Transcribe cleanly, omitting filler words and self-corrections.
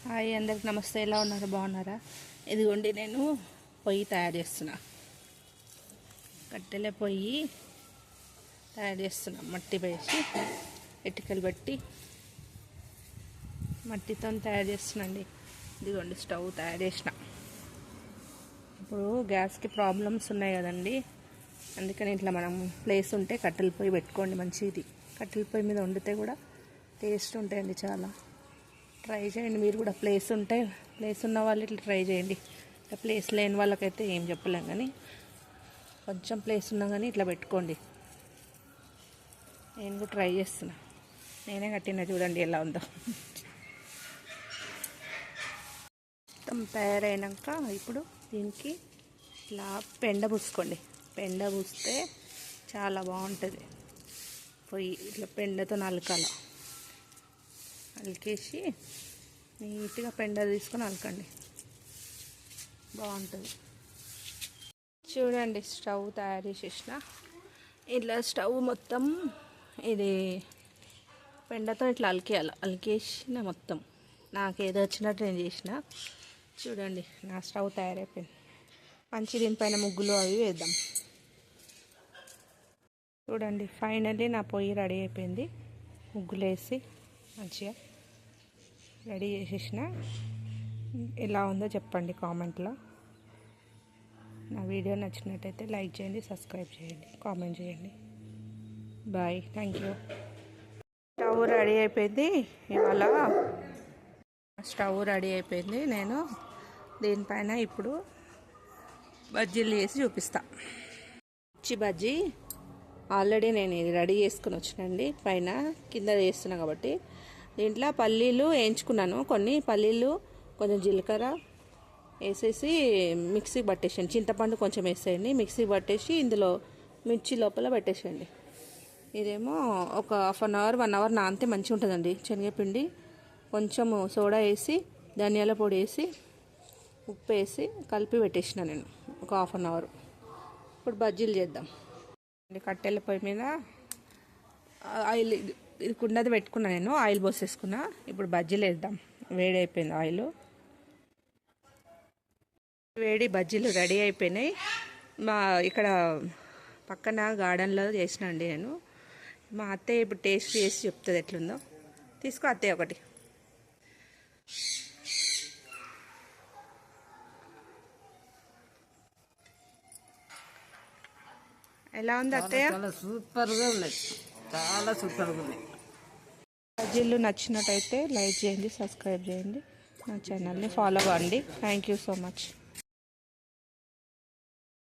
Hi అందరికి నమస్తే. ఎలా ఉన్నారు? బాగున్నారా? ఇదిగోండి నేను పొయ్యి తయారు చేస్తున్నా. కట్టెల పొయ్యి తయారు చేస్తున్నా. మట్టి వేసి ఇటుకలు పెట్టి మట్టితో తయారు చేస్తున్నాండి. ఇదిగోండి స్టవ్ తయారు చేసిన. ఇప్పుడు గ్యాస్కి ప్రాబ్లమ్స్ ఉన్నాయి కదండి, అందుకని ఇట్లా మనం ప్లేస్ ఉంటే కట్టెల పొయ్యి పెట్టుకోండి. మంచిది. కట్టెల పొయ్యి మీద వండితే కూడా టేస్ట్ ఉంటాయండి. చాలా ట్రై చేయండి మీరు కూడా. ప్లేస్ ఉన్న వాళ్ళు ఇట్లా ట్రై చేయండి. ఇట్లా ప్లేస్ లేని వాళ్ళకైతే ఏం చెప్పలేం, కానీ కొంచెం ప్లేస్ ఉన్నా కానీ ఇట్లా పెట్టుకోండి. నేను కూడా ట్రై చేస్తున్నా. నేనే కట్టినా, చూడండి ఎలా ఉందో. మొత్తం తయారైనాక ఇప్పుడు దీనికి ఇట్లా పెండ పూసుకోండి. పెండ పూస్తే చాలా బాగుంటుంది. పొయ్యి ఇట్లా పెండతో నలకాల. అలికేసి నీట్గా పెండ తీసుకొని అలకండి, బాగుంటుంది. చూడండి స్టవ్ తయారు చేసేసిన. ఇట్లా స్టవ్ మొత్తం ఇది పెండతో ఇట్లా అలికేసిన మొత్తం. నాకు ఏదో వచ్చినట్టు నేను చేసిన. చూడండి నా స్టవ్ తయారైపోయింది. మంచి దీనిపైన ముగ్గులు అవి వేద్దాం. చూడండి ఫైనల్లీ నా పొయ్యి రెడీ అయిపోయింది. ముగ్గులు వేసి మంచిగా రెడీ చేసేసిన. ఎలా ఉందో చెప్పండి కామెంట్లో. నా వీడియో నచ్చినట్టయితే లైక్ చేయండి, సబ్స్క్రైబ్ చేయండి, కామెంట్ చేయండి. Bye, thank you. Stove ready అయిపోయింది. ఇవాళ స్టవ్ రెడీ అయిపోయింది. నేను దీనిపైన ఇప్పుడు బజ్జీలు చేసి చూపిస్తా. బజ్జీ ఆల్రెడీ నేను ఇది రెడీ చేసుకుని వచ్చినండి. పైన కింద చేస్తున్నా కాబట్టి దీంట్లో పల్లీలు వేయించుకున్నాను. కొన్ని పల్లీలు, కొంచెం జీలకర్ర వేసేసి మిక్సీకి పట్టేసేయండి. చింతపండు కొంచెం వేసేయండి, మిక్సీకి పట్టేసి ఇందులో మిర్చి లోపల పెట్టేసేయండి. ఇదేమో ఒక హాఫ్ అన్ అవర్ 1 అవర్ నానితే మంచిగా ఉంటుందండి. శనగపిండి కొంచెం సోడా వేసి, ధనియాల పొడి వేసి, ఉప్పు వేసి కలిపి పెట్టేసిన నేను ఒక హాఫ్ అన్ అవర్. ఇప్పుడు బజ్జీలు చేద్దాం. కట్టెల పొయ్యి మీద ఆయిల్ ఇది కుండది పెట్టుకున్నా. నేను ఆయిల్ పోసేసుకున్నా. ఇప్పుడు బజ్జీలు వేద్దాం. వేడి అయిపోయింది ఆయిల్. బజ్జీలు రెడీ అయిపోయినాయి. మా ఇక్కడ పక్కన గార్డెన్లో చేసిన అండి నేను. మా అత్తయ్య ఇప్పుడు టేస్ట్ చేసి చెప్తుంది ఎట్లుందో. తీసుకో అత్తయ్య ఒకటి. ఎలా ఉంది అత్తయ్య? సూపర్గా ఉన్నాయి. చాలా సూపర్గా ఉన్నాయి. బజ్జీలు నచ్చినట్టయితే లైక్ చేయండి, సబ్స్క్రైబ్ చేయండి, నా ఛానల్ని ఫాలో అవ్వండి. Thank you so much.